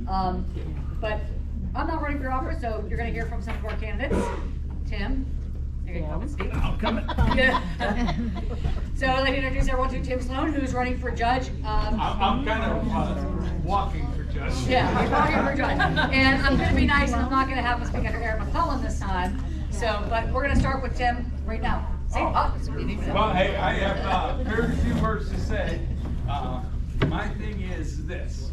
But I'm not running for office, so you're gonna hear from some of our candidates. Tim, you're gonna come and speak. I'm coming. Yeah. So I'd like to introduce everyone to Tim Sloan, who's running for judge. I'm kind of walking for judge. Yeah, you're walking for judge. And I'm gonna be nice, and I'm not gonna have him speak under Aaron McClellan this time. So, but we're gonna start with Tim right now. Say, Well, hey, I have very few words to say. My thing is this.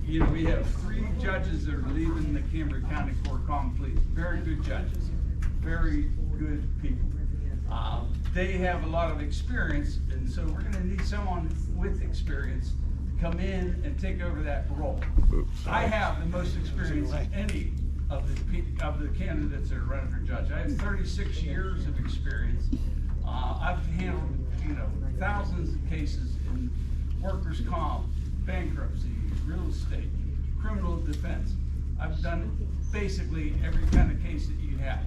You know, we have 3 judges that are leaving the Cambria County Court of Common Pleas. Very good judges, very good people. They have a lot of experience, and so we're going to need someone with experience to come in and take over that role. I have the most experience of any of the candidates that are running for judge. I have 36 years of experience. I've handled, you know, thousands of cases in workers' comp, bankruptcy, real estate, criminal defense. I've done basically every kind of case that you have.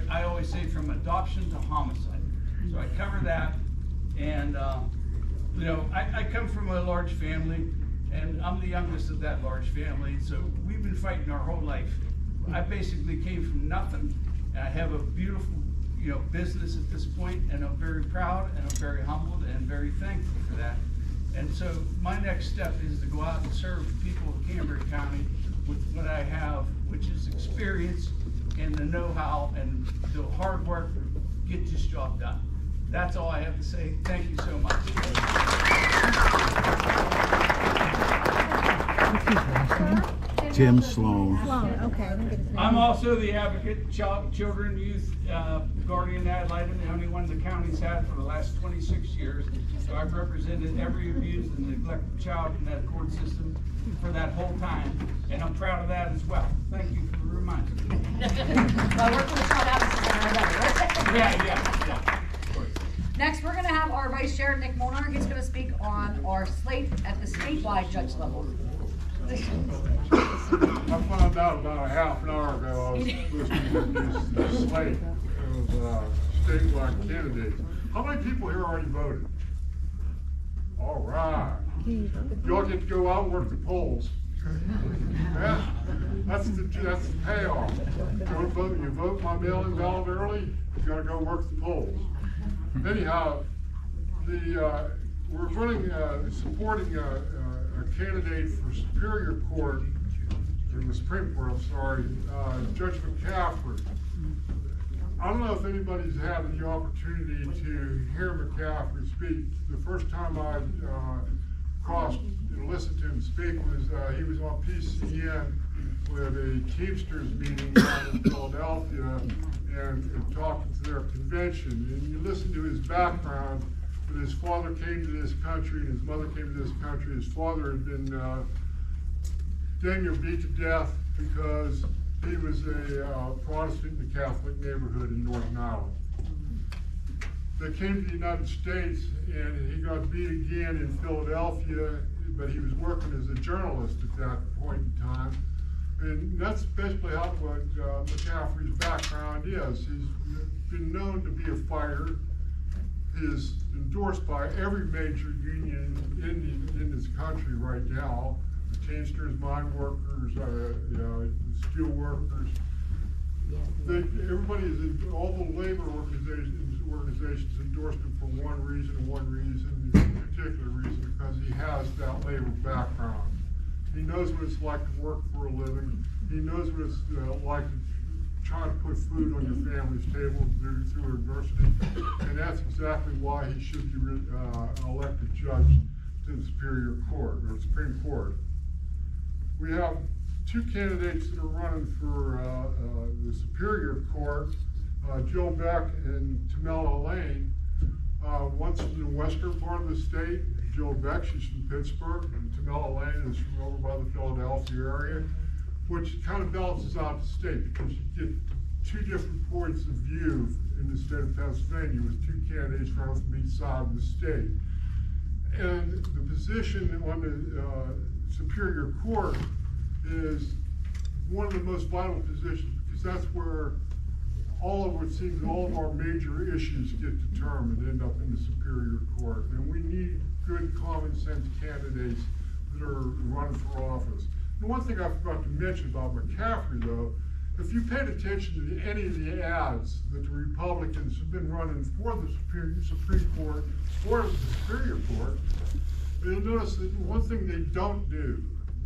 I always say from adoption to homicide. So I cover that, and you know, I come from a large family, and I'm the youngest of that large family, so we've been fighting our whole life. I basically came from nothing, and I have a beautiful, you know, business at this point, and I'm very proud, and I'm very humbled, and very thankful for that. And so my next step is to go out and serve the people of Cambria County with what I have, which is experience and the know-how and the hard work to get this job done. That's all I have to say. Thank you so much. Tim Sloan. Okay. I'm also the advocate, children, youth, guardian ad litem, the only one the county's had for the last 26 years. So I've represented every abused and neglected child in that court system for that whole time, and I'm proud of that as well. Thank you for reminding me. Well, I work for the Child Advocacy Center, I know, right? Yeah. Of course. Next, we're gonna have our Vice Chair, Nick Molnar. He's gonna speak on our slate at the statewide judge level. I found out about a half an hour ago, I was listening to this slate of statewide candidates. How many people here already voted? All right. You all get to go out and work the polls. Yeah, that's the payoff. Go vote, you vote by mail-in ballot early, you gotta go work the polls. Anyhow, we're running, supporting a candidate for Superior Court, or the Supreme Court, I'm sorry, Judge McCaffrey. I don't know if anybody's had the opportunity to hear McCaffrey speak. The first time I crossed and listened to him speak was he was on PCN with a Teamsters meeting down in Philadelphia and talking to their convention. And you listen to his background. When his father came to this country and his mother came to this country, his father had been dang beat to death because he was a Protestant in a Catholic neighborhood in Northern Ireland. They came to the United States and he got beat again in Philadelphia, but he was working as a journalist at that point in time. And that's basically what McCaffrey's background is. He's been known to be a fighter. He is endorsed by every major union in this country right now. The Teamsters, mine workers, steel workers. Everybody is in, all the labor organizations endorsed him for one reason, a particular reason, because he has that labor background. He knows what it's like to work for a living. He knows what it's like to try to put food on your family's table through adversity, and that's exactly why he should be an elected judge to the Superior Court, or Supreme Court. We have 2 candidates that are running for the Superior Court, Jill Beck and Tamela Lane. One's from the western part of the state, Jill Beck, she's from Pittsburgh, and Tamela Lane is from over by the Philadelphia area, which kind of balances out the state because you get 2 different points of view in the state of Pennsylvania with 2 candidates running from each side of the state. And the position on the Superior Court is one of the most vital positions because that's where all of our major issues get determined and end up in the Superior Court. And we need good common sense candidates that are running for office. The one thing I forgot to mention about McCaffrey though, if you paid attention to any of the ads that the Republicans have been running for the Supreme Court, or the Superior Court, you'll notice that one thing they don't do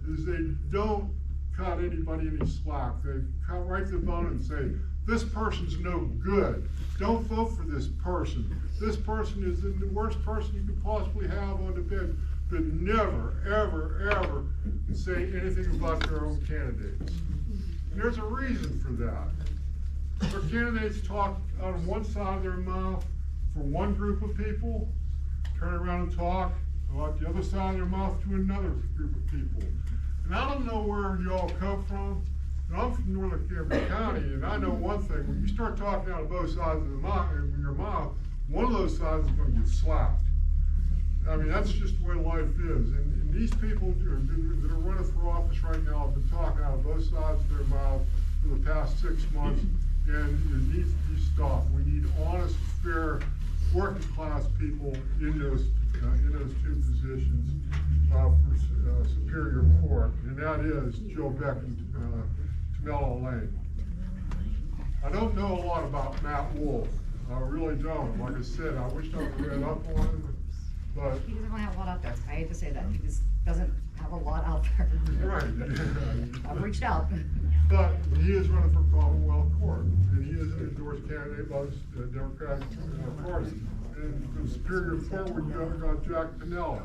is they don't cut anybody any slack. They cut right to the bone and say, this person's no good. Don't vote for this person. This person is the worst person you could possibly have on the bench. But never, ever, ever say anything about their own candidates. And there's a reason for that. Their candidates talk out of one side of their mouth for one group of people, turn around and talk about the other side of their mouth to another group of people. And I don't know where you all come from, but I'm from northern Cambria County, and I know one thing, when you start talking out of both sides of your mouth, one of those sides is gonna get slapped. I mean, that's just the way life is. And these people that are running for office right now have been talking out of both sides of their mouth for the past 6 months, and it needs to be stopped. We need honest, fair, working class people in those two positions for Superior Court, and that is Joe Beck and Tamela Lane. I don't know a lot about Matt Wolf. I really don't. Like I said, I wish I would read up on him, but. He doesn't really have a lot out there. I hate to say that. He just doesn't have a lot out there. Right. I've reached out. But he is running for Commonwealth Court, and he is an endorsed candidate by the Democratic Party. And for the Superior Court, we've got Jack Piniella.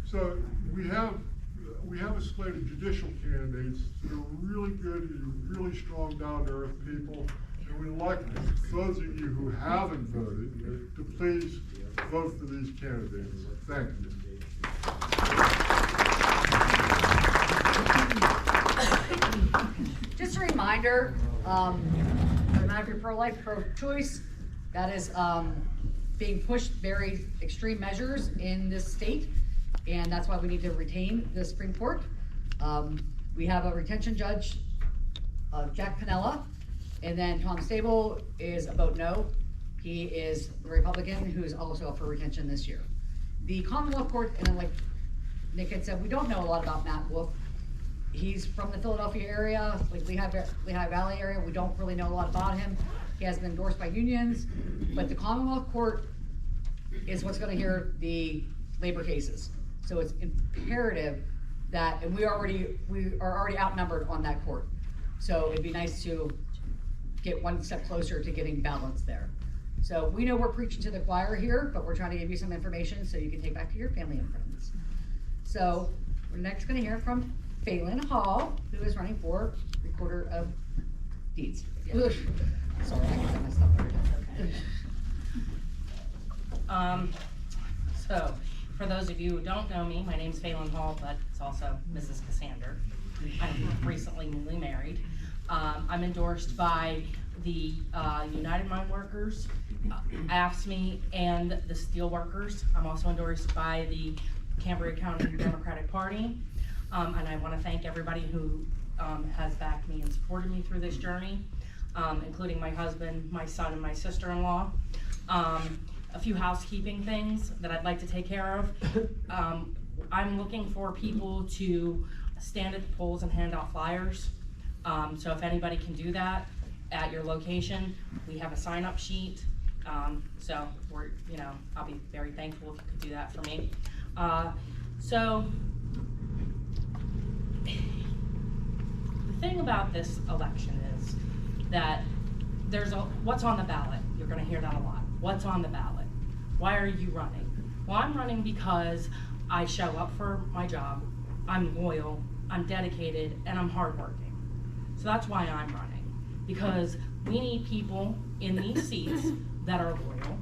So we have a slate of judicial candidates that are really good, really strong, down-to-earth people, and we'd like those of you who haven't voted to please vote for these candidates. Thank you. Just a reminder, no matter if you're pro-life, pro-choice, that is being pushed very extreme measures in this state, and that's why we need to retain the Supreme Court. We have a retention judge, Jack Piniella, and then Tom Stable is a vote no. He is a Republican who is also up for retention this year. The Commonwealth Court, and then like Nick had said, we don't know a lot about Matt Wolf. He's from the Philadelphia area, like Lehigh Valley area. We don't really know a lot about him. He has been endorsed by unions, but the Commonwealth Court is what's gonna hear the labor cases. So it's imperative that, and we are already outnumbered on that court. So it'd be nice to get one step closer to getting balance there. So we know we're preaching to the choir here, but we're trying to give you some information so you can take back to your family and friends. So we're next gonna hear from Phelan Hall, who is running for Recorder of Deeds. Yeah. Sorry, I got that messed up there. So, for those of you who don't know me, my name's Phelan Hall, but it's also Mrs. Cassander. I'm recently newly married. I'm endorsed by the United Mine Workers, AFSCME, and the Steel Workers. I'm also endorsed by the Cambria County Democratic Party. And I want to thank everybody who has backed me and supported me through this journey, including my husband, my son, and my sister-in-law. A few housekeeping things that I'd like to take care of. I'm looking for people to stand at the polls and hand out flyers. So if anybody can do that at your location, we have a sign-up sheet. So I'll be very thankful if you could do that for me. So the thing about this election is that there's what's on the ballot. You're gonna hear that a lot. What's on the ballot? Why are you running? Well, I'm running because I show up for my job, I'm loyal, I'm dedicated, and I'm hardworking. So that's why I'm running. Because we need people in these seats that are loyal,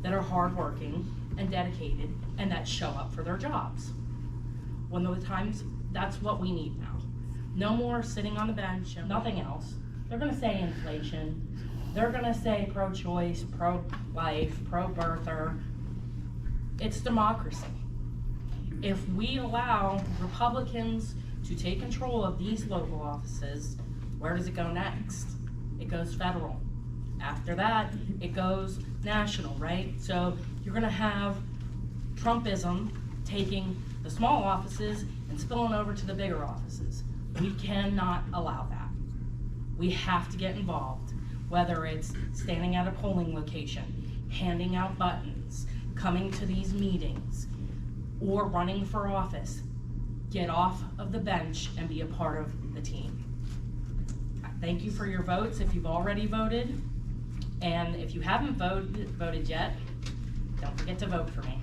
that are hardworking and dedicated, and that show up for their jobs. One of the times, that's what we need now. No more sitting on the bench and nothing else. They're gonna say inflation. They're gonna say pro-choice, pro-life, pro-birther. It's democracy. If we allow Republicans to take control of these local offices, where does it go next? It goes federal. After that, it goes national, right? So you're gonna have Trumpism taking the small offices and spilling over to the bigger offices. We cannot allow that. We have to get involved, whether it's standing at a polling location, handing out buttons, coming to these meetings, or running for office. Get off of the bench and be a part of the team. Thank you for your votes if you've already voted. And if you haven't voted yet, don't forget to vote for me.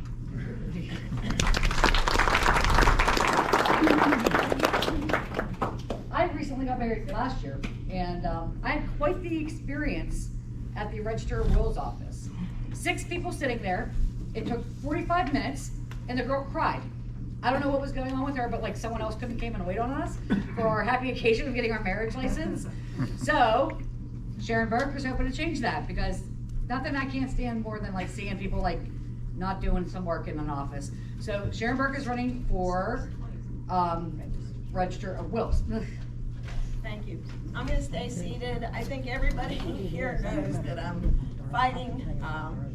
I recently got married last year, and I had quite the experience at the Register of Wills office. 6 people sitting there. It took 45 minutes, and the girl cried. I don't know what was going on with her, but like someone else came and wait on us for our happy occasion of getting our marriage license. So Sharon Burke was hoping to change that, because nothing I can't stand more than like seeing people like not doing some work in an office. So Sharon Burke is running for Register of Wills. Thank you. I'm gonna stay seated. I think everybody here knows that I'm fighting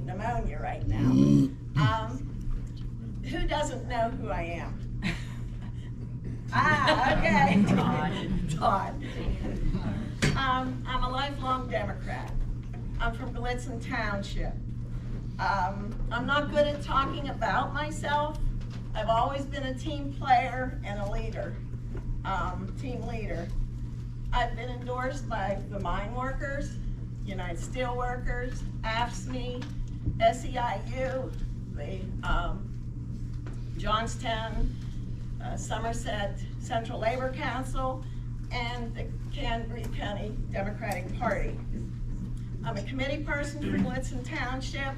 pneumonia right now. Who doesn't know who I am? Okay. Todd. I'm a lifelong Democrat. I'm from Gallitzin Township. I'm not good at talking about myself. I've always been a team player and a leader, team leader. I've been endorsed by the mine workers, United Steelworkers, AFSCME, SEIU, the Johnstown, Somerset Central Labor Council, and the Cambria County Democratic Party. I'm a committee person for Gallitzin Township.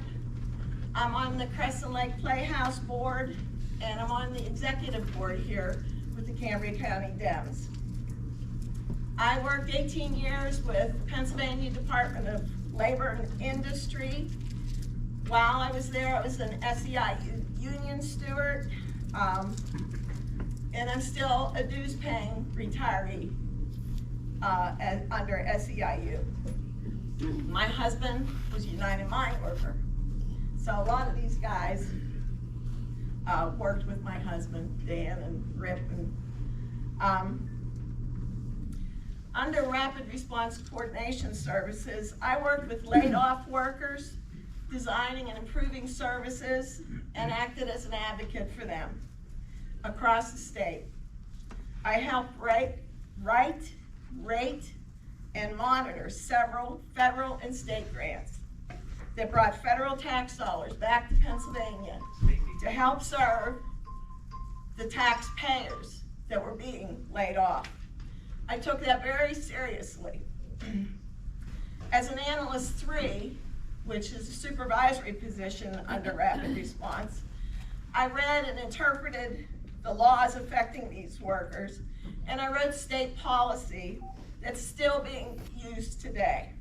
I'm on the Crescent Lake Playhouse Board, and I'm on the executive board here with the Cambria County Dems. I worked 18 years with Pennsylvania Department of Labor and Industry. While I was there, I was an SEIU union steward, and I'm still a dues-paying retiree under SEIU. My husband was a United Mine Worker, so a lot of these guys worked with my husband, Dan and Rip. And under Rapid Response Coordination Services, I worked with laid-off workers, designing and improving services, and acted as an advocate for them across the state. I helped write, rate, and monitor several federal and state grants that brought federal tax dollars back to Pennsylvania to help serve the taxpayers that were being laid off. I took that very seriously. As an Analyst 3, which is a supervisory position under Rapid Response, I read and interpreted the laws affecting these workers, and I wrote state policy that's still being used today.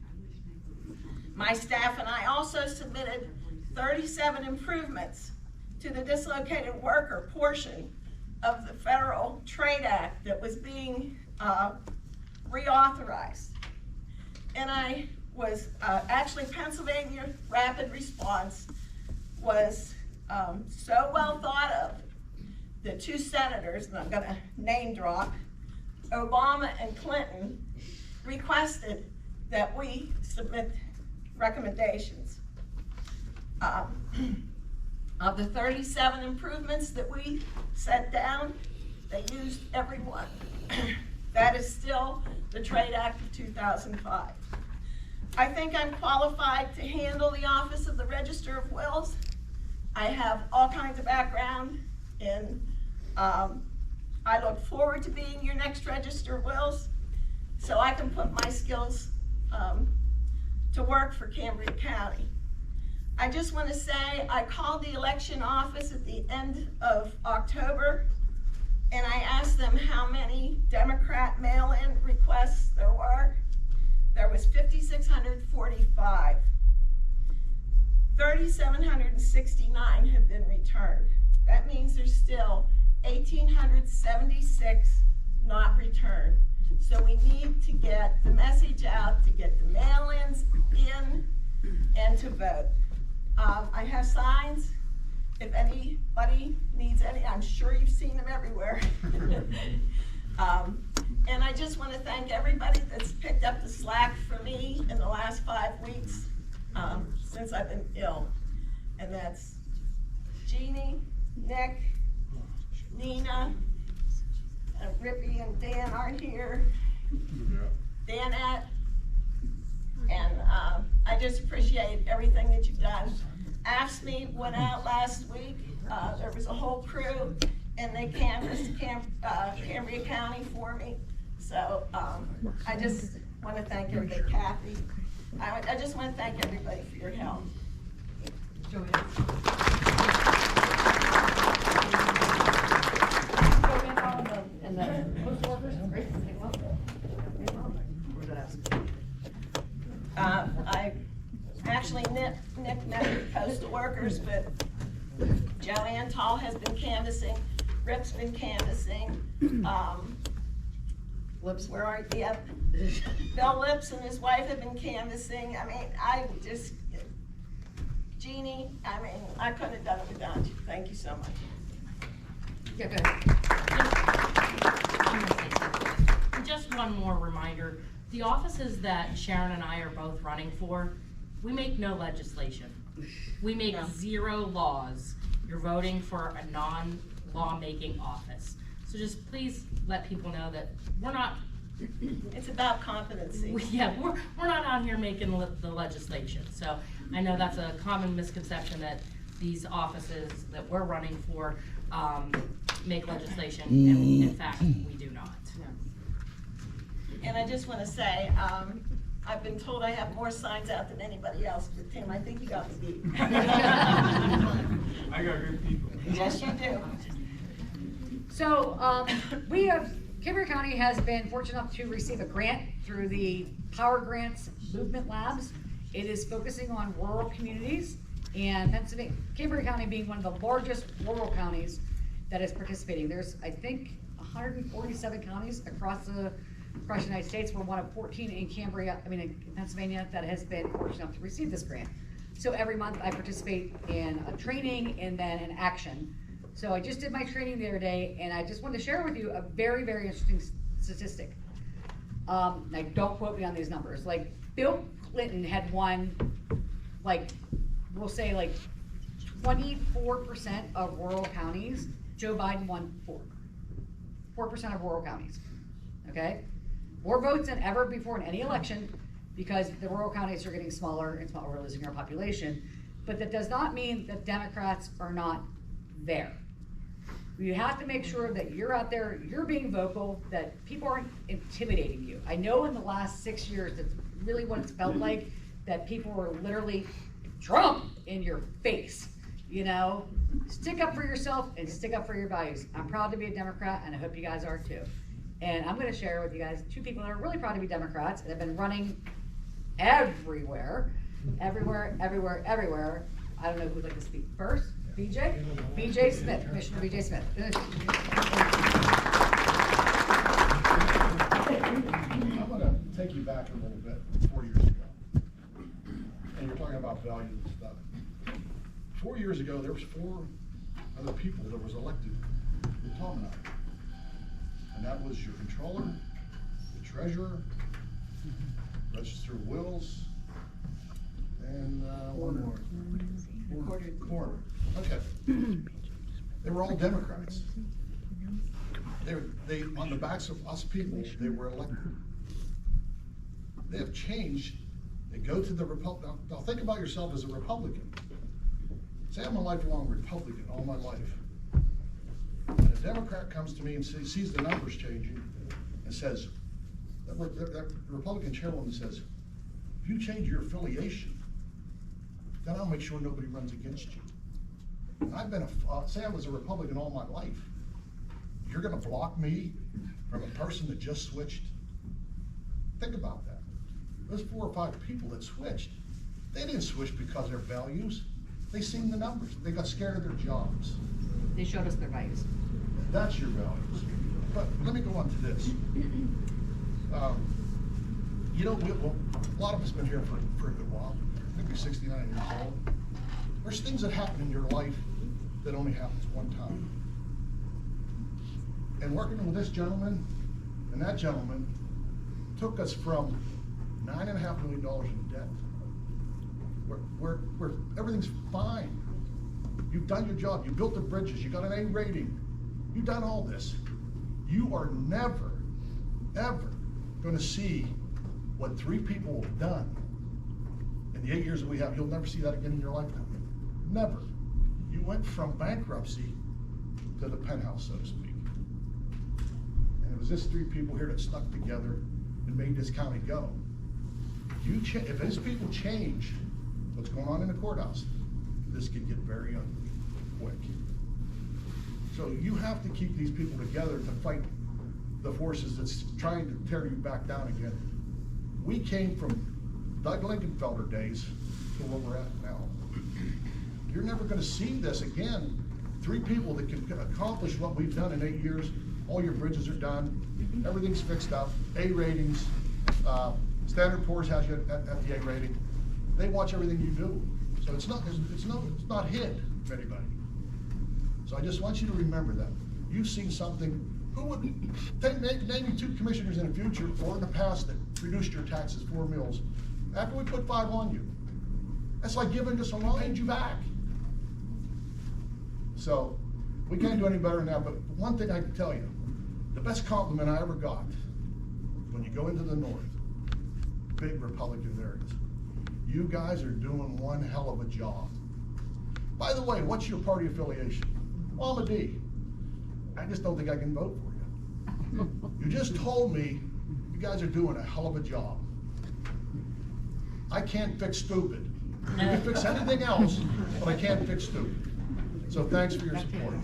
My staff and I also submitted 37 improvements to the dislocated worker portion of the Federal Trade Act that was being reauthorized. And I was, actually Pennsylvania Rapid Response was so well thought of that 2 senators, and I'm gonna name drop, Obama and Clinton, requested that we submit recommendations. Of the 37 improvements that we set down, they used every one. That is still the Trade Act of 2005. I think I'm qualified to handle the office of the Register of Wills. I have all kinds of background in, I look forward to being your next Register of Wills so I can put my skills to work for Cambria County. I just want to say I called the election office at the end of October, and I asked them how many Democrat mail-in requests there were. There was 5,645. 3,769 have been returned. That means there's still 1,876 not returned. So we need to get the message out, to get the mail-ins in, and to vote. I have signs if anybody needs any, I'm sure you've seen them everywhere. And I just want to thank everybody that's picked up the slack for me in the last 5 weeks, since I've been ill. And that's Jeannie, Nick, Nina, Rippy and Dan aren't here. Danette. And I just appreciate everything that you've done. AFSCME went out last week. There was a whole crew, and they canvassed Cambria County for me. So I just want to thank everybody, Kathy. I just want to thank everybody for your help. And the postal workers, great, take them up. Where's that at? I actually, Nick met with postal workers, but Joanne Tall has been canvassing, Rip's been canvassing, Lips. where are you? Yep. Bill Lips and his wife have been canvassing. I mean, I just, Jeannie, I mean, I couldn't have done it without you. Thank you so much. Yeah, go ahead. I'm gonna say something. Just one more reminder, the offices that Sharon and I are both running for, we make no legislation. We make No. 0 laws. You're voting for a non-law-making office. So just please let people know that we're not, It's about competency. we're not out here making the legislation. So I know that's a common misconception that these offices that we're running for make legislation, and in fact, we do not. And I just want to say, I've been told I have more signs out than anybody else, but Tim, I think you got me beat. I got good people. Yes, you do. So, Cambria County has been fortunate enough to receive a grant through the Power Grants Movement Labs. It is focusing on rural communities, and Pennsylvania, Cambria County being one of the largest rural counties that is participating. There's, I think, 147 counties across the United States. We're one of 14 in in Pennsylvania that has been fortunate enough to receive this grant. So every month I participate in a training and then an action. So I just did my training the other day, and I just wanted to share with you a very, very interesting statistic. Now don't quote me on these numbers. Like Bill Clinton had won, like, we'll say like 24% of rural counties. Joe Biden won 4% of rural counties, okay? More votes than ever before in any election, because the rural counties are getting smaller and smaller, we're losing our population. But that does not mean that Democrats are not there. You have to make sure that you're out there, you're being vocal, that people aren't intimidating you. I know in the last 6 years, that's really what it's felt like, that people were literally Trump in your face, you know? Stick up for yourself and stick up for your values. I'm proud to be a Democrat, and I hope you guys are too. And I'm gonna share with you guys 2 people that are really proud to be Democrats and have been running everywhere. I don't know who'd like to speak first. BJ Smith, Commissioner BJ Smith. I'm gonna take you back a little bit, 4 years ago. And you're talking about values and stuff. 4 years ago, there was 4 other people that was elected with Tom and I. And that was your controller, the treasurer, register of wills, and one more. Coroner. Okay. They were all Democrats. They on the backs of us people, they were elected. They have changed. They go to the Republican. Now think about yourself as a Republican. Say I'm a lifelong Republican all my life. And a Democrat comes to me and sees the numbers changing and says, that Republican chairwoman says, if you change your affiliation, then I'll make sure nobody runs against you. And I've been say I was a Republican all my life. You're gonna block me from a person that just switched? Think about that. Those 4 or 5 people that switched, they didn't switch because of their values. They seen the numbers. They got scared of their jobs. They showed us their values. That's your values. But let me go on to this. You know, a lot of us have been here for a good while. I think we're 69 years old. There's things that happen in your life that only happens one time. And working with this gentleman and that gentleman took us from $9.5 million in debt. We're everything's fine. You've done your job. You built the bridges. You got an A rating. You've done all this. You are never, ever going to see what 3 people have done in the 8 years that we have. You'll never see that again in your lifetime. Never. You went from bankruptcy to the penthouse, so to speak. And it was this 3 people here that stuck together and made this county go. If these people change what's going on in the courthouse, this could get very ugly quick. So you have to keep these people together to fight the forces that's trying to tear you back down again. We came from Doug Lincolnfelder days to where we're at now. You're never going to see this again. 3 people that can accomplish what we've done in 8 years. All your bridges are done. Everything's fixed up. A ratings. Standard & Poor's has you at the A rating. They watch everything you do. So it's not hid from anybody. So I just want you to remember that. You've seen something. Who would name me 2 commissioners in the future or in the past that reduced your taxes 4 mills after we put 5 on you? That's like giving us a loan, paid you back. So we can't do any better than that. But one thing I can tell you, the best compliment I ever got when you go into the north, big Republican areas, you guys are doing one hell of a job. By the way, what's your party affiliation? Well, I'm a D. I just don't think I can vote for you. You just told me you guys are doing a hell of a job. I can't fix stupid. You can fix anything else, but I can't fix stupid. So thanks for your support.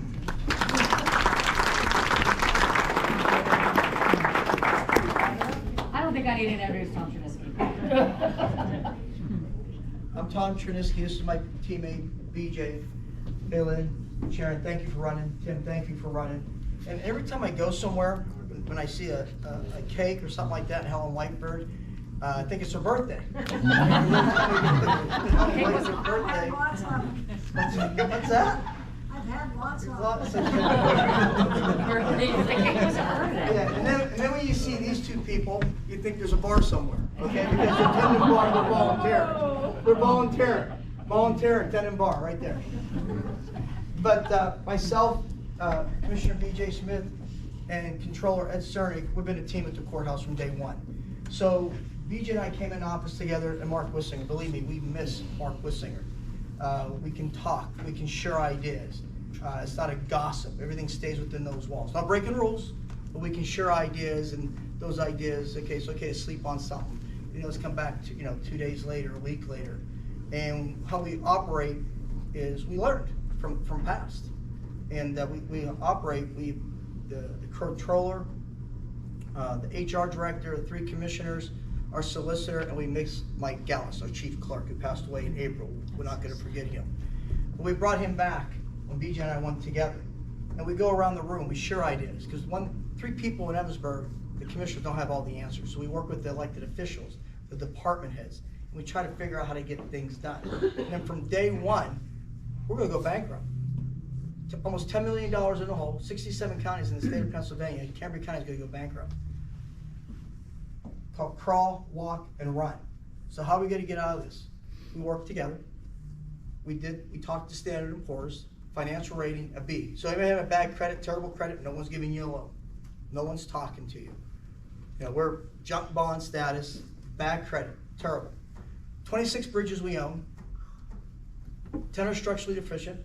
I don't think I need to introduce Tom Chernisky. I'm Tom Chernisky. This is my teammate, BJ. Hey, Lynn, Sharon, thank you for running. Tim, thank you for running. And every time I go somewhere, when I see a cake or something like that in Helen Whitebird, I think it's her birthday. Cake was her birthday. Lots of them. What's that? I've had lots of Lots them. of- The cake was her birthday. Yeah, and then when you see these 2 people, you think there's a bar somewhere, okay? Because they're tending bar, they're volunteering. They're volunteering. Volunteering, tending bar, right there. But myself, Commissioner B.J. Smith, and Controller Ed Cerny, we've been a team at the courthouse from day 1. So B.J. and I came in office together, and Mark Wissinger. Believe me, we miss Mark Wissinger. We can talk, we can share ideas. It's not a gossip. Everything stays within those walls. Not breaking rules, but we can share ideas, and those ideas, okay, it's okay to sleep on something. Let's come back to, 2 days later, a week later. And how we operate is we learned from past. And we operate, the controller, the HR director, 3 commissioners, our solicitor, and we mix Mike Gallus, our chief clerk, who passed away in April. We're not going to forget him. But we brought him back when BJ and I went together. And we go around the room, we share ideas, because 3 people in Evansburg, the commissioners don't have all the answers. So we work with the elected officials, the department heads, and we try to figure out how to get things done. And then from day 1, we're going to go bankrupt. Almost $10 million in the hole, 67 counties in the state of Pennsylvania. Cambria County is going to go bankrupt. Called crawl, walk, and run. So how are we going to get out of this? We work together. We talked to Standard & Poor's, financial rating a B. So anybody have a bad credit, terrible credit, no one's giving you a loan. No one's talking to you. We're junk bond status, bad credit, terrible. 26 bridges we own. 10 are structurally deficient.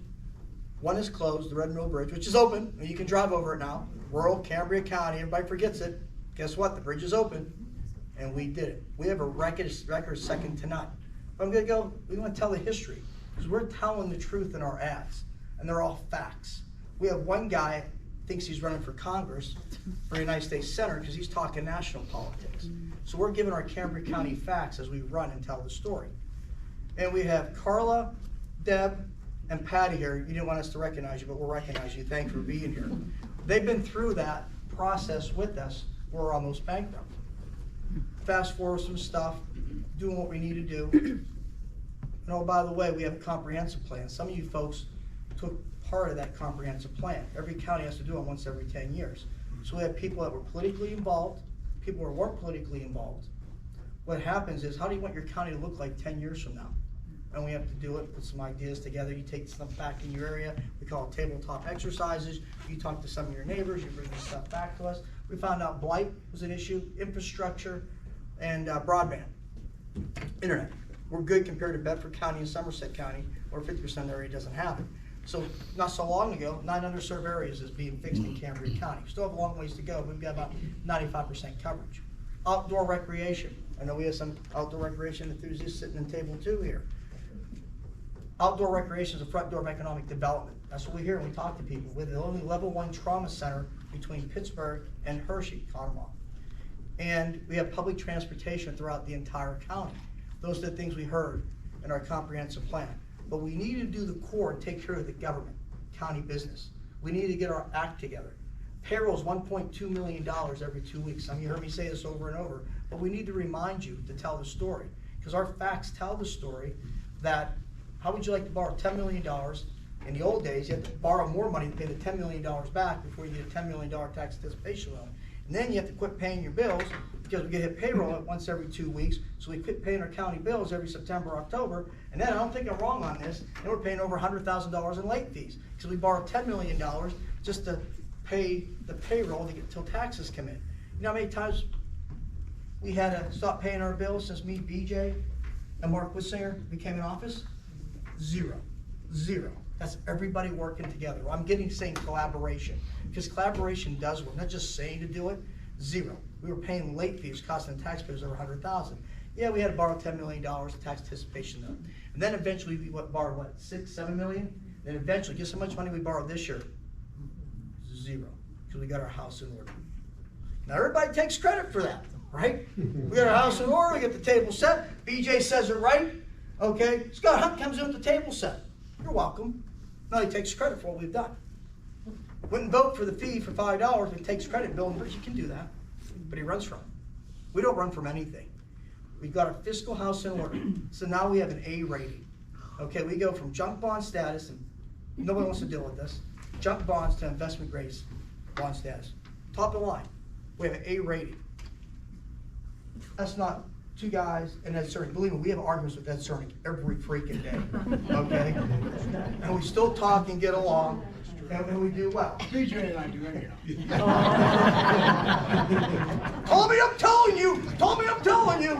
1 is closed, the Red Mill Bridge, which is open, and you can drive over it now. Rural Cambria County, everybody forgets it. Guess what? The bridge is open, and we did it. We have a record second to none. But we want to tell the history, because we're telling the truth in our ads, and they're all facts. We have one guy thinks he's running for Congress for the United States Senate because he's talking national politics. So we're giving our Cambria County facts as we run and tell the story. And we have Carla, Deb, and Patty here. You didn't want us to recognize you, but we'll recognize you. Thank you for being here. They've been through that process with us. We're almost bankrupt. Fast forward some stuff, doing what we need to do. And oh, by the way, we have a comprehensive plan. Some of you folks took part of that comprehensive plan. Every county has to do it once every 10 years. So we have people that were politically involved, people who weren't politically involved. What happens is, how do you want your county to look like 10 years from now? And we have to do it, put some ideas together. You take stuff back in your area. We call it tabletop exercises. You talk to some of your neighbors, you bring this stuff back to us. We found out blight was an issue, infrastructure, and broadband, internet. We're good compared to Bedford County and Somerset County, where 50% of the area doesn't have it. So not so long ago, 9 underserved areas is being fixed in Cambria County. Still have a long ways to go. We've got about 95% coverage. Outdoor recreation. I know we have some outdoor recreation enthusiasts sitting at table 2 here. Outdoor recreation is the front door of economic development. That's what we hear when we talk to people. We're the only level 1 trauma center between Pittsburgh and Hershey, Conemaugh. And we have public transportation throughout the entire county. Those are the things we heard in our comprehensive plan. But we need to do the core and take care of the government, county business. We need to get our act together. Payroll is $1.2 million every 2 weeks. Some of you heard me say this over and over, but we need to remind you to tell the story. Because our facts tell the story that, how would you like to borrow $10 million? In the old days, you had to borrow more money to pay the $10 million back before you get a $10 million tax anticipation loan. And then you have to quit paying your bills because we get hit payroll once every 2 weeks. So we quit paying our county bills every September, October. And then I don't think I'm wrong on this. And we're paying over $100,000 in late fees because we borrowed $10 million just to pay the payroll to get till taxes come in. You know how many times we had to stop paying our bills since me, BJ, and Mark Wissinger became in office? Zero. That's everybody working together. I'm saying collaboration, because collaboration does work, not just saying to do it. Zero. We were paying late fees costing the taxpayers over $100,000. Yeah, we had to borrow $10 million tax anticipation note. And then eventually we borrowed what, 6, 7 million? Then eventually, guess how much money we borrowed this year? Zero, because we got our house in order. Now everybody takes credit for that, right? We got our house in order, we get the table set, BJ says it right, okay? Scott Hunt comes in with the table set. You're welcome. No, he takes credit for what we've done. Wouldn't vote for the fee for $5, but he takes credit. Bill and Rich, you can do that. But he runs from it. We don't run from anything. We've got our fiscal house in order. So now we have an A rating. Okay, we go from junk bond status, and nobody wants to deal with this, junk bonds to investment grade bond status. Top of the line, we have an A rating. That's not 2 guys and Ed Cerny. Believe me, we have arguments with Ed Cerny every freaking day, okay? And we still talk and get along, and we do well. BJ and I do anyhow. Tommy, I'm telling you! Tommy, I'm telling you!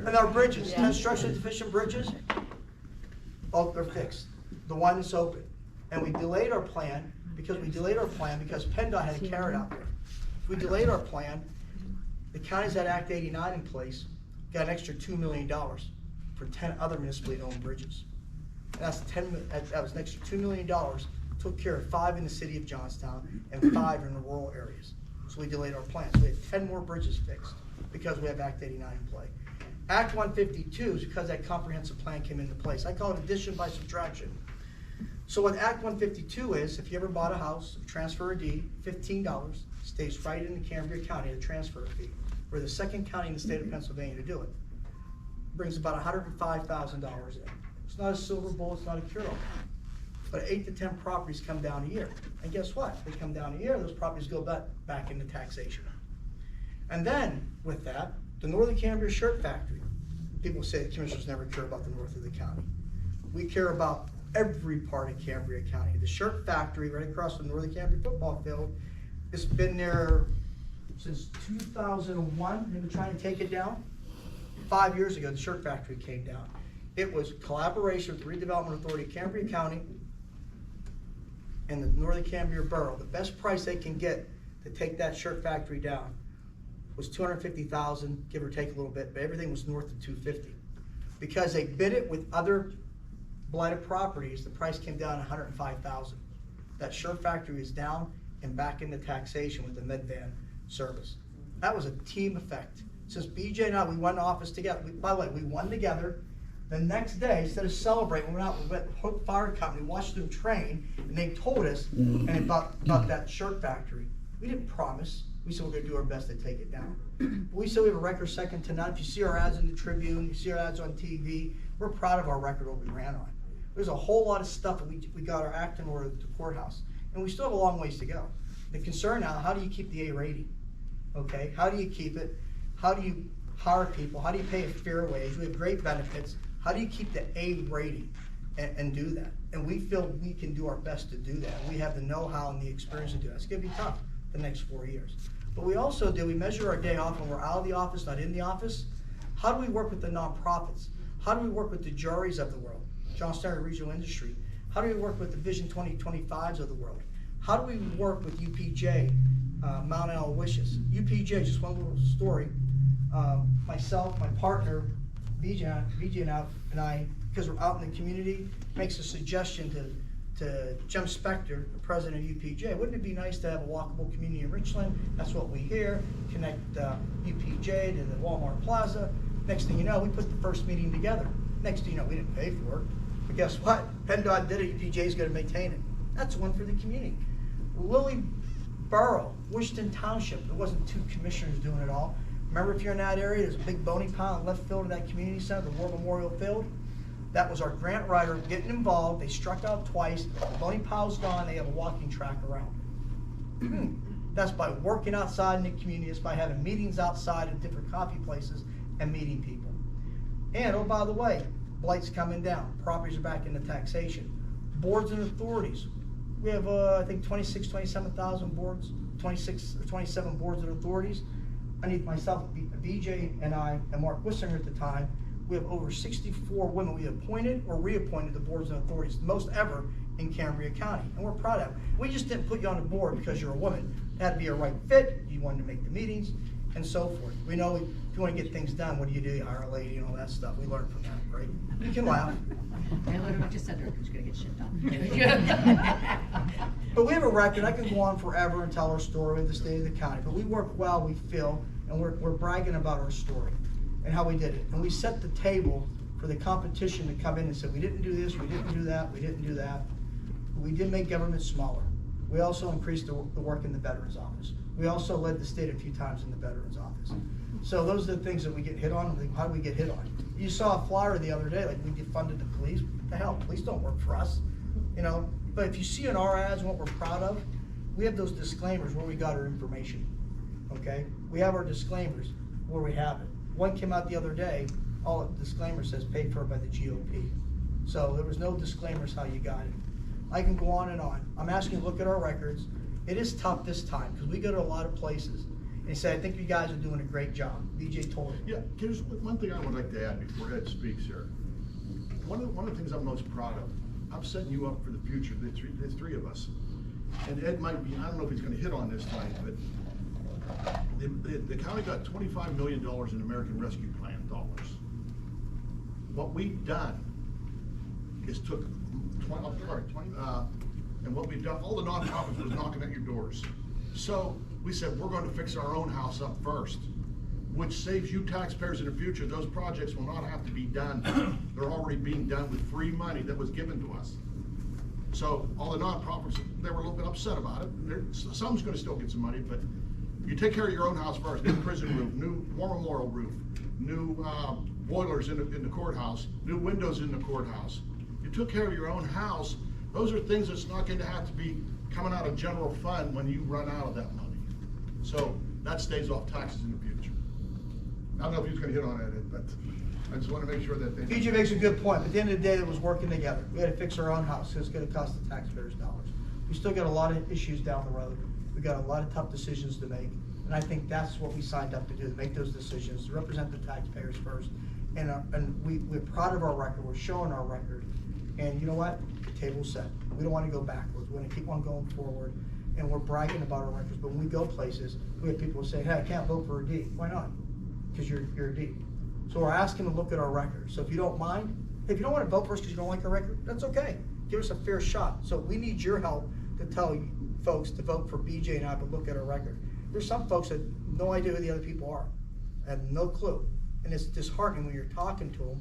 And our bridges, 10 structurally deficient bridges, oh, they're fixed. The one that's open. And we delayed our plan because PennDOT had a carrot out there. We delayed our plan. The counties that Act 89 in place got an extra $2 million for 10 other municipally owned bridges. And that was an extra $2 million. Took care of 5 in the city of Johnstown and 5 in the rural areas. So we delayed our plan. So we have 10 more bridges fixed because we have Act 89 in play. Act 152 is because that comprehensive plan came into place. I call it addition by subtraction. So what Act 152 is, if you ever bought a house, transfer a deed, $15, stays right in the Cambria County, the transfer fee. We're the 2nd county in the state of Pennsylvania to do it. Brings about $105,000 in. It's not a silver bullet, it's not a cure-all. But 8 to 10 properties come down a year. And guess what? They come down a year, those properties go back into taxation. And then, with that, the Northern Cambria Shirt Factory. People say the commissioners never care about the north of the county. We care about every part of Cambria County. The Shirt Factory right across the Northern Cambria football field, it's been there since 2001. They've been trying to take it down. 5 years ago, the Shirt Factory came down. It was collaboration with the Redevelopment Authority of Cambria County and the Northern Cambria Borough. The best price they can get to take that Shirt Factory down was $250,000, give or take a little bit, but everything was north of $250. Because they bid it with other blighted properties, the price came down $105,000. That Shirt Factory is down and back into taxation with the Medvan service. That was a team effect. Since BJ and I, we won office together. By the way, we won together. The next day, instead of celebrating, we went out with Hope Fire Company, watched them train, and they told us about that Shirt Factory. We didn't promise. We said we're gonna do our best to take it down. But we said we have a record second to none. If you see our ads in the Tribune, you see our ads on TV, we're proud of our record, what we ran on. There's a whole lot of stuff that we got our act in order at the courthouse, and we still have a long ways to go. The concern now, how do you keep the A rating? Okay, how do you keep it? How do you hire people? How do you pay a fair wage? We have great benefits. How do you keep the A rating and do that? And we feel we can do our best to do that. We have the know-how and the experience to do that. It's gonna be tough the next 4 years. But we also do, we measure our day off when we're out of the office, not in the office. How do we work with the nonprofits? How do we work with the juries of the world? Johnson Area Regional Industry. How do we work with the Vision 2025s of the world? How do we work with UPJ, Mount Aloysius? UPJ, just one little story. Myself, my partner, BJ and I, because we're out in the community, makes a suggestion to Jim Spector, the president of UPJ. Wouldn't it be nice to have a walkable community in Richland? That's what we hear. Connect UPJ to the Walmart Plaza. Next thing you know, we put the first meeting together. Next thing you know, we didn't pay for it. But guess what? PennDOT did it. UPJ is going to maintain it. That's one for the community. Lily Borough, Wishington Township. There wasn't 2 commissioners doing it all. Remember, if you're in that area, there's a big bony pile in left field of that community center, the War Memorial Field. That was our grant writer getting involved. They struck out twice. The bony pile's gone. They have a walking track around. That's by working outside in the community. It's by having meetings outside at different coffee places and meeting people. And, oh, by the way, blight's coming down. Properties are back into taxation. Boards and authorities. We have, I think, 26, 27,000 boards, 26 or 27 boards and authorities. Underneath myself, BJ and I, and Mark Wissinger at the time, we have over 64 women we appointed or reappointed to boards and authorities, the most ever in Cambria County, and we're proud of it. We just didn't put you on the board because you're a woman. It had to be a right fit, you wanted to make the meetings, and so forth. We know if you want to get things done, what do? You hire a lady and all that stuff. We learned from that, right? We can laugh. I literally just said that, who's gonna get shit done. But we have a record. I can go on forever and tell our story of the state of the county, but we work well, we feel, and we're bragging about our story and how we did it. And we set the table for the competition to come in and say, we didn't do this, we didn't do that, we didn't do that. We did make government smaller. We also increased the work in the Veterans Office. We also led the state a few times in the Veterans Office. So those are the things that we get hit on. How do we get hit on? You saw a flyer the other day, like we defunded the police. What the hell, police don't work for us, you know? But if you see in our ads what we're proud of, we have those disclaimers where we got our information, okay? We have our disclaimers where we have it. One came out the other day, all the disclaimer says paid for by the GOP. So there was no disclaimers how you got it. I can go on and on. I'm asking you to look at our records. It is tough this time because we go to a lot of places and they say, I think you guys are doing a great job. BJ told it. Yeah, here's one thing I would like to add before Ed speaks here. One of the things I'm most proud of, I'm setting you up for the future, the three of us. And Ed might be, I don't know if he's gonna hit on this tonight, but the county got $25 million in American Rescue Plan dollars. What we've done is took 20, and what we've done, all the nonprofits was knocking at your doors. So we said, we're going to fix our own house up first, which saves you taxpayers in the future. Those projects will not have to be done. They're already being done with free money that was given to us. So all the nonprofits, they were a little bit upset about it. Some's going to still get some money, but you take care of your own house first. New prison roof, new War Memorial roof, new boilers in the courthouse, new windows in the courthouse. You took care of your own house. Those are things that's not going to have to be coming out of general fund when you run out of that money. So that stays off taxes in the future. I don't know if he's going to hit on it, but I just want to make sure that they. BJ makes a good point. At the end of the day, it was working together. We had to fix our own house. So it's going to cost the taxpayers dollars. We still got a lot of issues down the road. We got a lot of tough decisions to make. And I think that's what we signed up to do, to make those decisions, to represent the taxpayers first. And we're proud of our record. We're showing our record. And you know what? The table's set. We don't want to go backwards. We want to keep on going forward. And we're bragging about our records. But when we go places, we have people say, hey, I can't vote for a D. Why not? Because you're a D. So we're asking to look at our record. So if you don't mind, if you don't want to vote for us because you don't like our record, that's okay. Give us a fair shot. So we need your help to tell you folks to vote for BJ and I, but look at our record. There's some folks that have no idea who the other people are. Have no clue. And it's disheartening when you're talking to them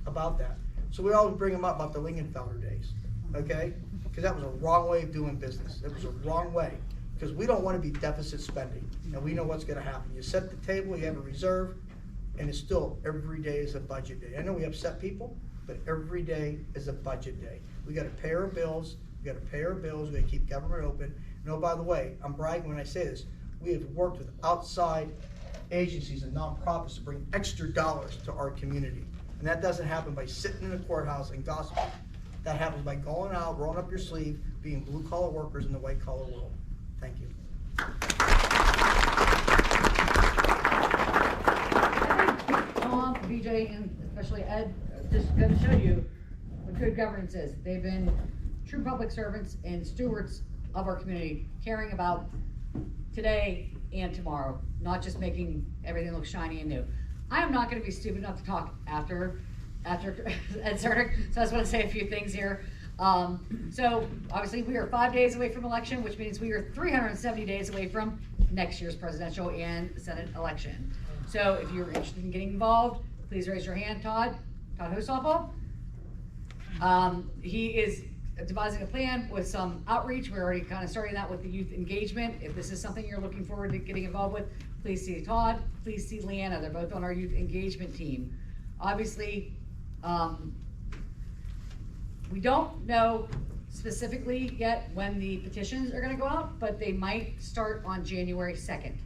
about that. So we always bring them up about the Lingenfelder days, okay? Because that was a wrong way of doing business. It was a wrong way. because we don't want to be deficit spending, and we know what's gonna happen. You set the table, you have a reserve, and it's still, every day is a budget day. I know we upset people, but every day is a budget day. We gotta pay our bills, we gotta keep government open. And oh, by the way, I'm bragging when I say this, we have worked with outside agencies and nonprofits to bring extra dollars to our community. And that doesn't happen by sitting in the courthouse and gossiping. That happens by going out, rolling up your sleeve, being blue-collar workers in the white-collar world. Thank you. Tom, BJ, and especially Ed, just going to show you what good governance is. They've been true public servants and stewards of our community, caring about today and tomorrow, not just making everything look shiny and new. I am not going to be stupid enough to talk after Ed Cernick, so I just want to say a few things here. So obviously we are 5 days away from election, which means we are 370 days away from next year's presidential and Senate election. So if you're interested in getting involved, please raise your hand. Todd Hosoffel. He is devising a plan with some outreach. We're already kind of starting that with the youth engagement. If this is something you're looking forward to getting involved with, please see Todd, please see Leanna. They're both on our youth engagement team. Obviously, we don't know specifically yet when the petitions are gonna go out, but they might start on January 2nd.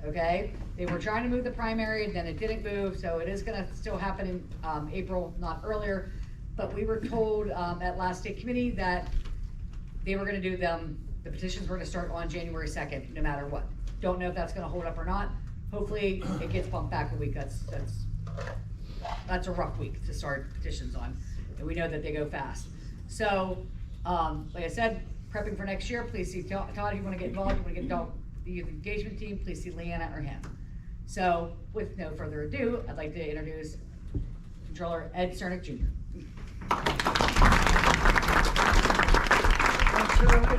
Okay, they were trying to move the primary, then it didn't move, so it is gonna still happen in April, not earlier. But we were told at last state committee that they were gonna do them, the petitions were gonna start on January 2nd, no matter what. Don't know if that's gonna hold up or not. Hopefully it gets bumped back a week. That's a rough week to start petitions on, and we know that they go fast. So, like I said, prepping for next year, please see Todd if you wanna get involved, you wanna get involved with the youth engagement team, please see Leanna or him. So, with no further ado, I'd like to introduce Controller Ed Cernick Jr. Thanks, Shirley,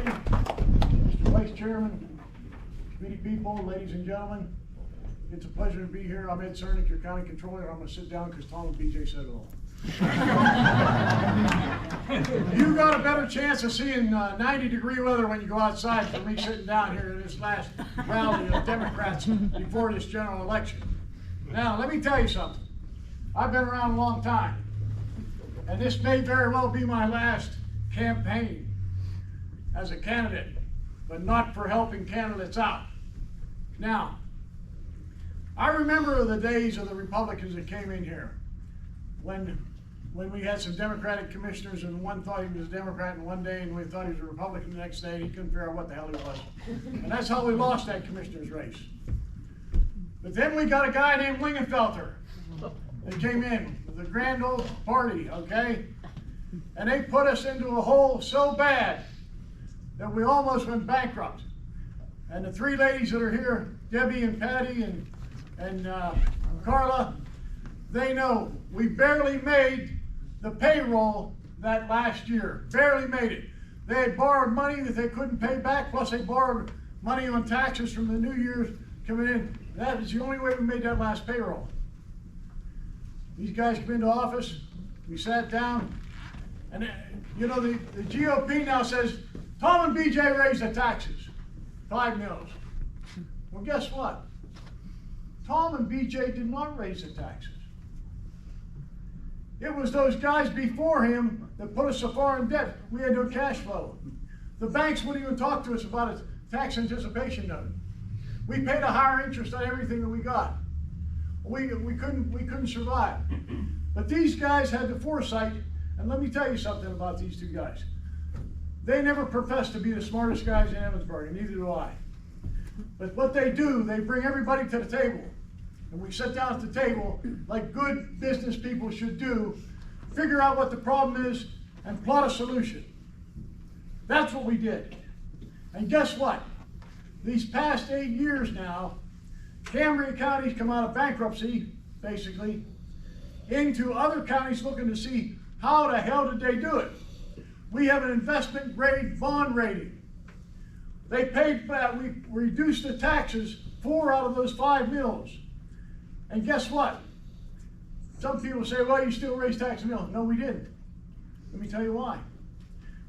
Mr. Vice Chairman, committee people, ladies and gentlemen. It's a pleasure to be here. I'm Ed Cernick, your county controller. I'm going to sit down because Tom and BJ said it all. You got a better chance of seeing 90-degree weather when you go outside than me sitting down here in this last rally of Democrats before this general election. Now, let me tell you something. I've been around a long time, and this may very well be my last campaign as a candidate, but not for helping candidates out. Now, I remember the days of the Republicans that came in here when we had some Democratic commissioners and one thought he was a Democrat in one day and we thought he was a Republican the next day and he couldn't figure out what the hell he was. And that's how we lost that commissioner's race. But then we got a guy named Lingenfelter that came in with a grand old party, okay? And they put us into a hole so bad that we almost went bankrupt. And the three ladies that are here, Debbie and Patty and Carla, they know we barely made the payroll that last year. Barely made it. They had borrowed money that they couldn't pay back, plus they borrowed money on taxes from the New Year's coming in. That is the only way we made that last payroll. These guys come into office, we sat down, and you know, the GOP now says, Tom and BJ raised the taxes, 5 mils. Well, guess what? Tom and BJ did not raise the taxes. It was those guys before him that put us so far in debt, we had no cash flow. The banks wouldn't even talk to us about a tax anticipation note. We paid a higher interest on everything that we got. We couldn't survive. But these guys had the foresight, and let me tell you something about these two guys. They never professed to be the smartest guys in Emmitsburg, and neither do I. But what they do, they bring everybody to the table. And we sit down at the table like good business people should do, figure out what the problem is, and plot a solution. That's what we did. And guess what? These past 8 years now, Cambria County's come out of bankruptcy, basically, into other counties looking to see how the hell did they do it. We have an investment grade bond rating. They paid back, we reduced the taxes 4 out of those 5 mills. And guess what? Some people say, well, you still raise tax mills. No, we didn't. Let me tell you why.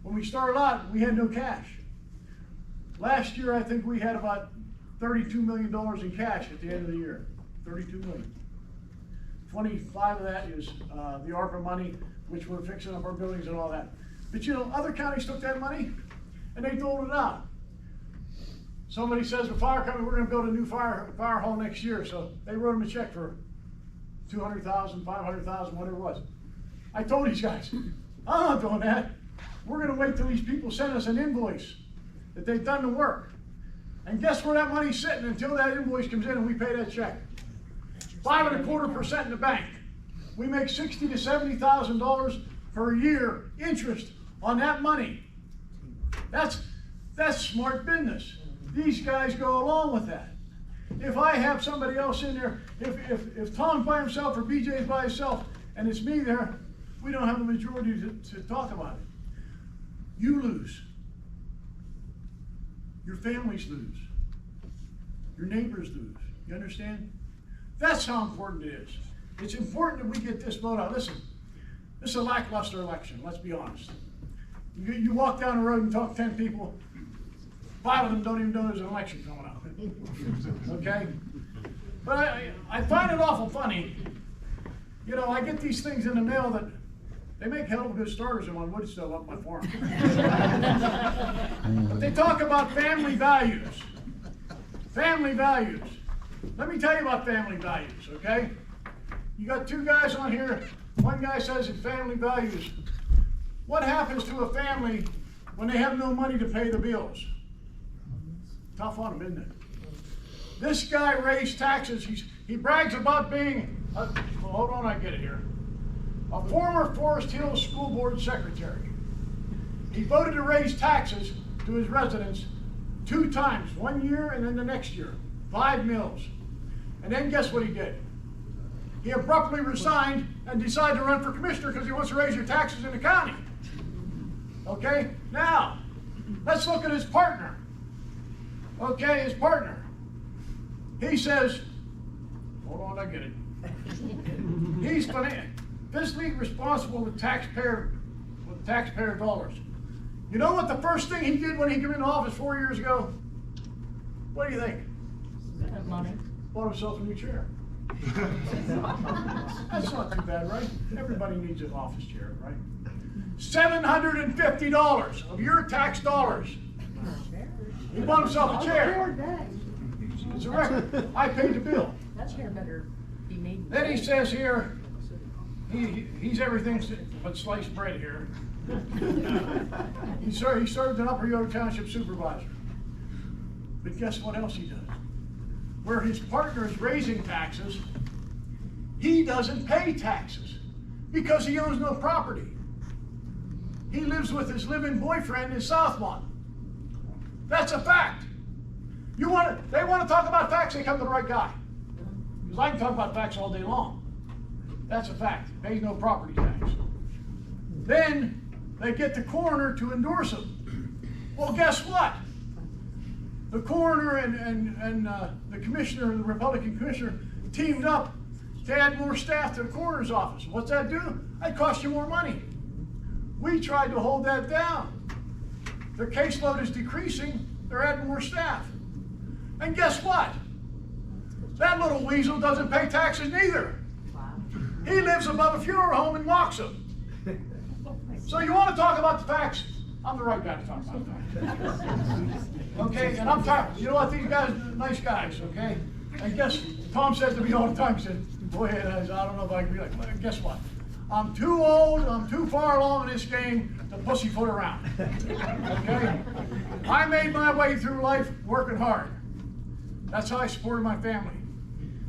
When we started out, we had no cash. Last year, I think we had about $32 million in cash at the end of the year. 32 million. 25 of that is the ARPA money, which we're fixing up our buildings and all that. But you know, other counties took that money and they doled it out. Somebody says, the fire company, we're gonna build a new fire hall next year, so they wrote them a check for 200,000, 500,000, whatever it was. I told these guys, I'm not doing that. We're gonna wait till these people send us an invoice that they've done the work. And guess where that money's sitting until that invoice comes in and we pay that check? 5.25% in the bank. We make $60,000 to $70,000 per year interest on that money. That's smart business. These guys go along with that. If I have somebody else in there, if Tom's by himself or BJ's by himself and it's me there, we don't have the majority to talk about it. You lose. Your families lose. Your neighbors lose. You understand? That's how important it is. It's important that we get this vote out. Listen, this is a lackluster election, let's be honest. You walk down the road and talk to 10 people, 5 of them don't even know there's an election coming up. Okay? But I find it awful funny. You know, I get these things in the mail that they make hell of good starters in my wood stove up my farm. But they talk about family values. Family values. Let me tell you about family values, okay? You got 2 guys on here. One guy says it's family values. What happens to a family when they have no money to pay the bills? Tough on them, isn't it? This guy raised taxes. He brags about being, hold on, I get it here. A former Forest Hills School Board secretary. He voted to raise taxes to his residents 2 times, 1 year and then the next year, 5 mills. And then guess what he did? He abruptly resigned and decided to run for commissioner because he wants to raise your taxes in the county. Okay, now, let's look at his partner. Okay, his partner. He says, hold on, I get it. He's fiscally responsible with taxpayer dollars. You know what the first thing he did when he came into office 4 years ago? What do you think? Money. Bought himself a new chair. That's not too bad, right? Everybody needs an office chair, right? $750 of your tax dollars. He bought himself a chair. It's a record. I paid the bill. That chair better be made. Then he says here, he's everything but sliced bread here. He served an Upper York Township supervisor. But guess what else he does? Where his partner is raising taxes, he doesn't pay taxes because he owns no property. He lives with his live-in boyfriend in Southmont. That's a fact. They want to talk about facts, they come to the right guy. Because I can talk about facts all day long. That's a fact. Pays no property tax. Then they get the coroner to endorse him. Well, guess what? The coroner and the commissioner, the Republican commissioner, teamed up to add more staff to the coroner's office. What's that do? That costs you more money. We tried to hold that down. Their caseload is decreasing. They're adding more staff. And guess what? That little weasel doesn't pay taxes neither. He lives above a funeral home and locks them. So you want to talk about the facts? I'm the right guy to talk about facts. Okay, and I'm tired. You know what? These guys are nice guys, okay? And guess, Tom says to me all the time, he said, boy, I don't know if I can be like, well, guess what? I'm too old, I'm too far along in this game to pussyfoot around. Okay? I made my way through life working hard. That's how I supported my family.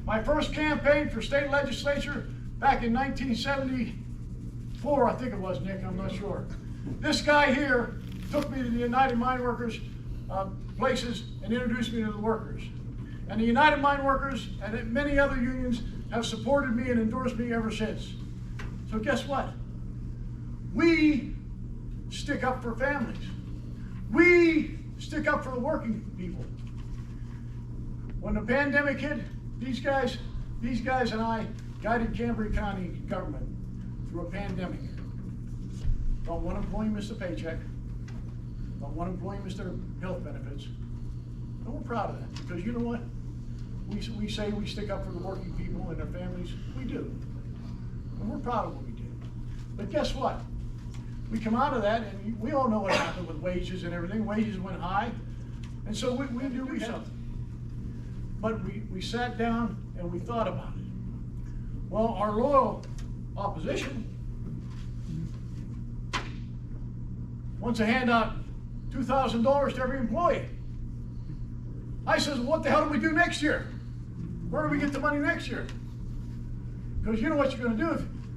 My first campaign for state legislature back in 1974, I think it was, Nick, I'm not sure. This guy here took me to the United Mine Workers places and introduced me to the workers. And the United Mine Workers and many other unions have supported me and endorsed me ever since. So guess what? We stick up for families. We stick up for the working people. When the pandemic hit, these guys and I guided Cambria County government through a pandemic. Don't one employee miss a paycheck. but one employee missed their health benefits. And we're proud of that, because you know what? We say we stick up for the working people and their families. We do. And we're proud of what we did. But guess what? We come out of that, and we all know what happened with wages and everything. Wages went high, and so we do something. But we sat down and we thought about it. Well, our loyal opposition wants to hand out $2,000 to every employee. I says, well, what the hell do we do next year? Where do we get the money next year? Because you know what you're going to do?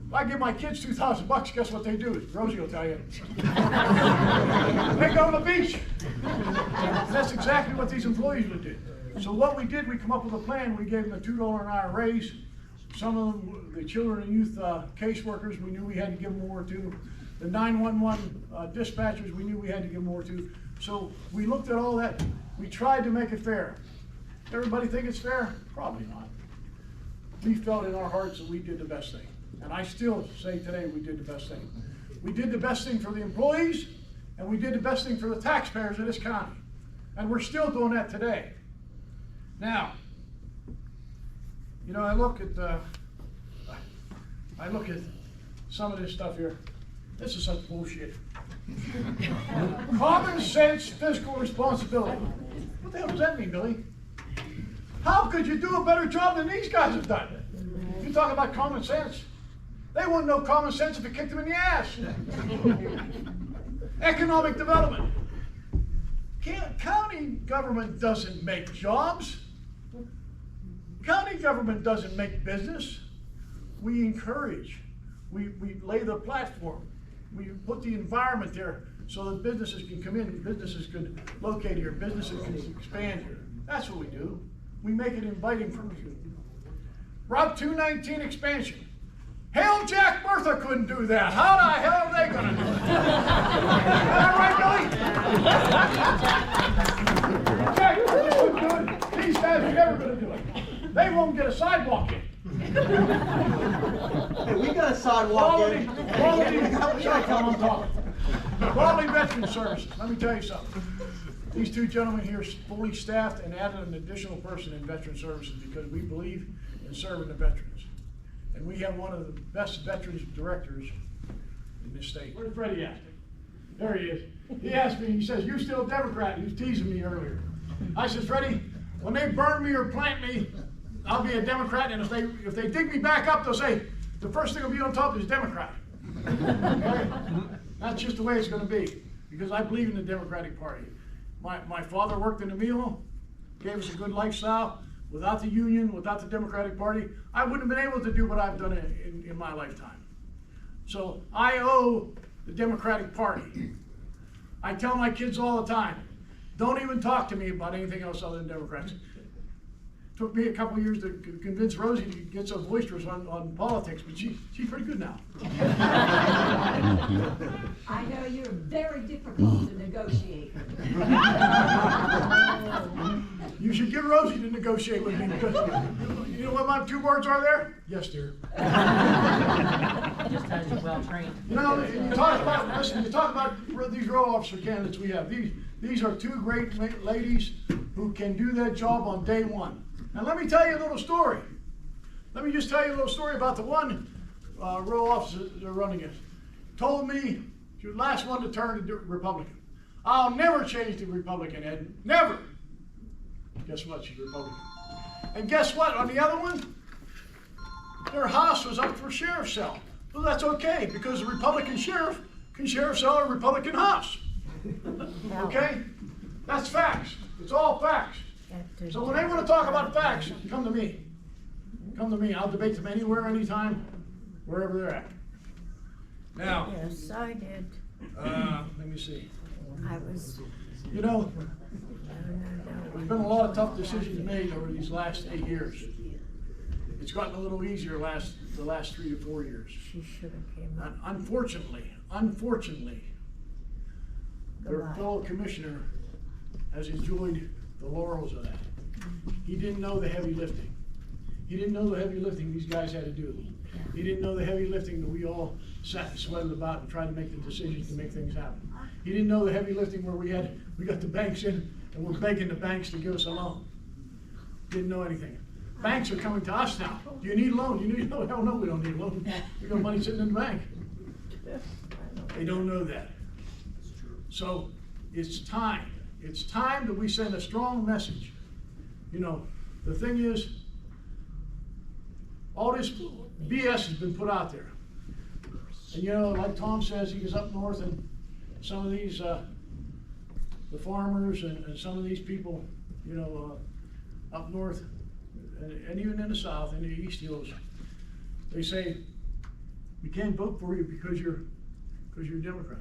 If I give my kids $2,000, guess what they do? Rosie will tell you. They go to the beach. That's exactly what these employees would do. So what we did, we come up with a plan. We gave them a $2 an hour raise. Some of them, the children and youth caseworkers, we knew we had to give more to. The 911 dispatchers, we knew we had to give more to. So we looked at all that. We tried to make it fair. Everybody think it's fair? Probably not. We felt in our hearts that we did the best thing. And I still say today we did the best thing. We did the best thing for the employees, and we did the best thing for the taxpayers of this county. And we're still doing that today. Now, you know, I look at some of this stuff here. This is such bullshit. Common sense fiscal responsibility. What the hell does that mean, Billy? How could you do a better job than these guys have done? You talk about common sense. They wouldn't know common sense if it kicked them in the ass. Economic development. County government doesn't make jobs. County government doesn't make business. We encourage. We lay the platform. We put the environment there so that businesses can come in, businesses can locate here, businesses can expand here. That's what we do. We make it inviting for people. Route 219 expansion. Hell, Jack Bertha couldn't do that. How the hell are they going to do it? Is that right, Billy? Jack Bertha couldn't do it. These guys are never going to do it. They won't get a sidewalk in. Hey, we got a sidewalk in. Quality veteran services. Let me tell you something. These two gentlemen here are fully staffed and added an additional person in veteran services because we believe in serving the veterans. And we have one of the best veterans directors in this state. Where's Freddie at? There he is. He asked me, he says, "You still a Democrat?" He was teasing me earlier. I said, "Freddie, when they burn me or plant me, I'll be a Democrat, and if they dig me back up, they'll say, the first thing will be on top is Democrat." Okay? That's just the way it's going to be, because I believe in the Democratic Party. My father worked in the mill, gave us a good lifestyle. Without the union, without the Democratic Party, I wouldn't have been able to do what I've done in my lifetime. So I owe the Democratic Party. I tell my kids all the time, don't even talk to me about anything else other than Democrats. Took me a couple years to convince Rosie to get so boisterous on politics, but she's pretty good now. I know you're very difficult to negotiate. You should get Rosie to negotiate with me, because you know what my 2 words are there? Yes, dear. Just as you're well trained. You know, you talk about, listen, you talk about these row officer candidates we have. These are 2 great ladies who can do that job on day one. Now let me tell you a little story. Let me just tell you a little story about the one row officer they're running against. Told me she was the last one to turn to Republican. I'll never change to Republican, Ed. Never. Guess what? She's Republican. And guess what? On the other one, their house was up for sheriff's cell. Well, that's okay, because the Republican sheriff can sheriff sell a Republican house. Okay? That's facts. It's all facts. So when they want to talk about facts, come to me. Come to me. I'll debate them anywhere, anytime, wherever they're at. Now, Yes, I did. let me see. I was, You know, there's been a lot of tough decisions made over these last 8 years. It's gotten a little easier the last 3 to 4 years. she should have came up. Unfortunately, their Goodbye. fellow commissioner has enjoyed the laurels of that. He didn't know the heavy lifting. He didn't know the heavy lifting these guys had to do. He didn't know the heavy lifting that we all sat and sweated about and tried to make the decisions to make things happen. He didn't know the heavy lifting where we got the banks in and we're begging the banks to give us a loan. Didn't know anything. Banks are coming to us now. Do you need a loan? Do you need a loan? Hell no, we don't need a loan. We got money sitting in the bank. They don't know that. So it's time. It's time that we send a strong message. You know, the thing is, all this BS has been put out there. And you know, like Tom says, he goes up north and some of these, the farmers and some of these people, you know, up north and even in the south, in the East Hills, they say, we can't vote for you because you're a Democrat.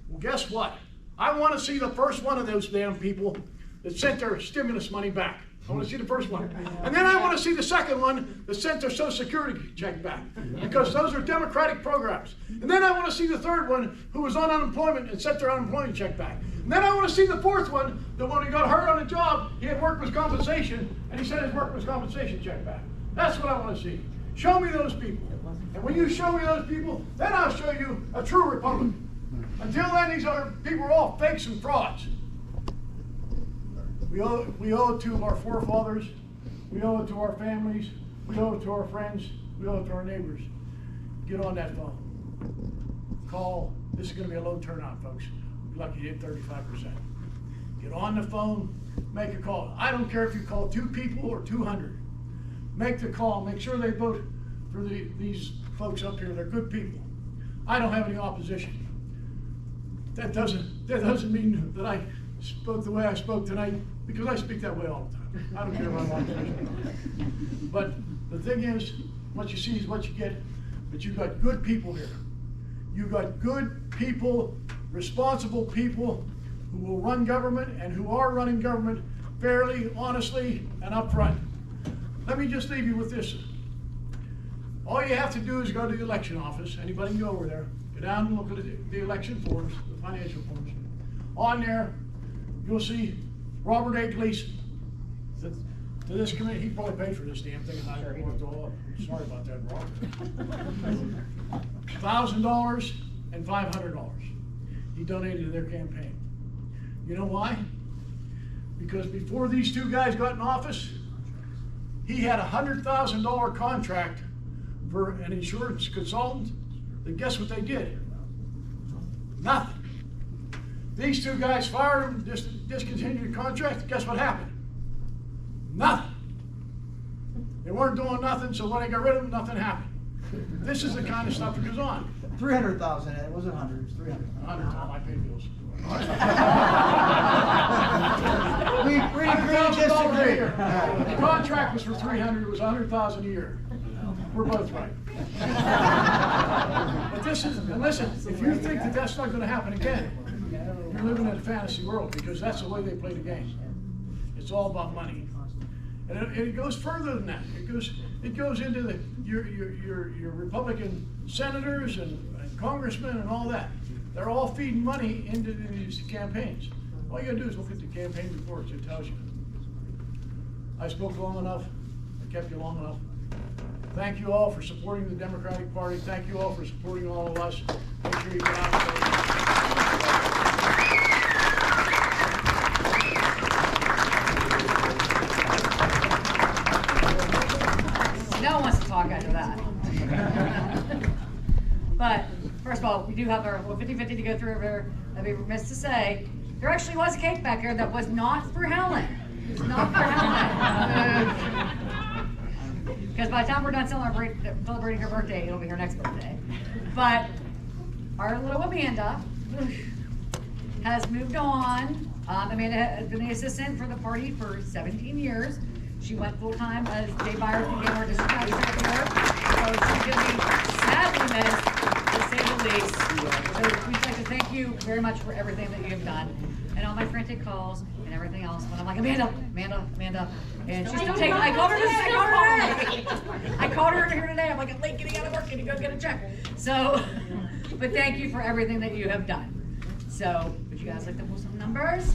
Well, guess what? I want to see the first one of those damn people that sent their stimulus money back. I want to see the first one. And then I want to see the second one that sent their Social Security check back. Because those are Democratic programs. And then I want to see the third one who was on unemployment and sent their unemployment check back. And then I want to see the fourth one that when he got hurt on a job, he had workers' compensation and he sent his workers' compensation check back. That's what I want to see. Show me those people. And when you show me those people, then I'll show you a true republic. Until then, these other people are all fakes and frauds. We owe it to our forefathers, we owe it to our families, we owe it to our friends, we owe it to our neighbors. Get on that phone. Call. This is going to be a low turnout, folks. We're lucky to hit 35%. Get on the phone, make a call. I don't care if you call 2 people or 200. Make the call. Make sure they vote for these folks up here. They're good people. I don't have any opposition. That doesn't mean that I spoke the way I spoke tonight, because I speak that way all the time. I don't care about opposition. But the thing is, what you see is what you get. But you've got good people here. You've got good people, responsible people who will run government and who are running government fairly, honestly, and upfront. Let me just leave you with this. All you have to do is go to the election office. Anybody can go over there. Go down and look at the election forms, the financial forms. On there, you'll see Robert A. Gleason. To this committee, he probably paid for this damn thing, and I worked all up. Sorry about that, Robert. $1,000 and $500. He donated to their campaign. You know why? Because before these 2 guys got in office, he had a $100,000 contract for an insurance consultant. Then guess what they did? Nothing. These 2 guys fired him, discontinued the contract. Guess what happened? Nothing. They weren't doing nothing, so when they got rid of them, nothing happened. This is the kind of stuff that goes on. 300,000, it wasn't 100, it was 300. 100 Tom, I pay bills. We agree, disagree. The contract was for 300, it was 100,000 a year. We're both right. But this is, and listen, if you think that that's not going to happen again, you're living in a fantasy world, because that's the way they play the game. It's all about money. And it goes further than that. It goes into your Republican senators and congressmen and all that. They're all feeding money into these campaigns. All you gotta do is look at the campaign reports, it tells you. I spoke long enough, I kept you long enough. Thank you all for supporting the Democratic Party. Thank you all for supporting all of us. Make sure you get out there. No one wants to talk after that. But first of all, we do have our 50-50 to go through over. I'd be remiss to say, there actually was a cake back here that was not for Helen. It was not for Helen. Because by the time we're done celebrating her birthday, it'll be her next birthday. But our little Amanda has moved on. Amanda has been the assistant for the party for 17 years. She went full-time as Jay Byers became our district manager. So she's going to be sadly missed, to say the least. So we'd like to thank you very much for everything that you have done. And all my frantic calls and everything else. When I'm like, Amanda. And she's still taking, I called her today. I called her here today. I'm like, I'm late getting out of work. Can you go get a check? So, but thank you for everything that you have done. So, would you guys like to pull some numbers?